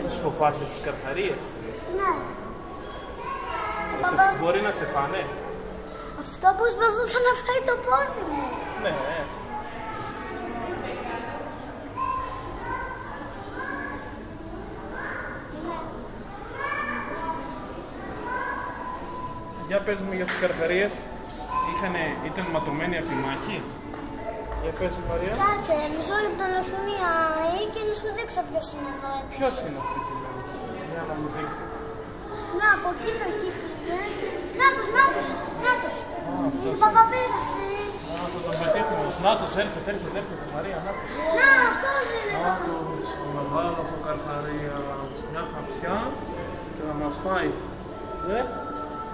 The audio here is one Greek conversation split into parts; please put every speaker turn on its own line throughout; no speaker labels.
Τους φοβάσαι τους καρχαρίες?
Ναι.
Μπορεί να σε φάνε?
Αυτό προσπαθούσε να φάει το πόδι μου.
Ναι. Για πες μου για τους καρχαρίες, ήταν ματωμένοι από τη μάχη. Για πες μου, Μαρία.
Κάτσε, μισό λεπτό να έρθει μία και να σου δείξω ποιος είναι εδώ. Έτσι.
Ποιος είναι αυτή τη μέρα? Για να μου δείξεις.
Να, από εκεί πήγε. Νάτος. Είναι παπαπέδας.
Θα τον πετύχουμε. Νάτος, έρχεται, Μαρία, νάτος.
Να, αυτός είναι.
Νάτος, ο μεγάλος ο καρχαρίας. Μια χαψιά και θα μας φάει. Δες.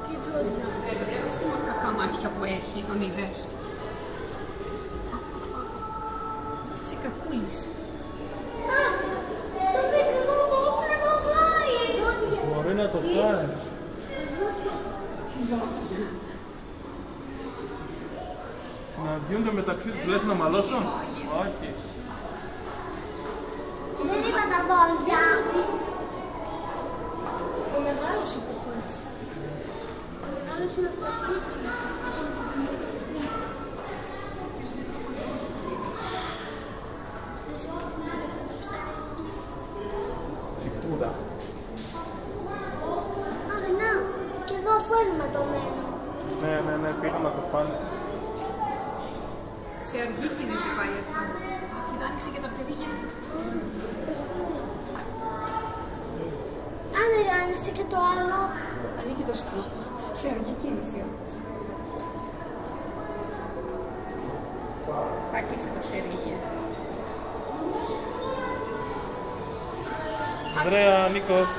Τι δόλια. Βλέπεις τι κακά μάτια που έχει, τον είδες. Είσαι κακούλης.
Το παιδί μου να το φάει.
Μπορεί να το φάει.
Τι δόντια.
Συναντιούνται μεταξύ τους, λες να μαλώσουν? Όχι.
Δεν είπα τα δόντια.
Ο μεγάλος υποχώρησε. Ο μεγάλος είναι αυτός.
Τσιπούδα.
Αχ, να. Και εδώ αυτό είναι ματωμένο.
Ναι, πήγαν να το φάνε.
Σε αργή κίνηση πάει αυτό. Αχ, την άνοιξε και τα παιδιά.
Αν δεν άνοιξε και το άλλο.
Ανοίγει το στόμα. Σε αργή κίνηση. Πάκησε το χέρι.
Ανδρέα, Νίκος.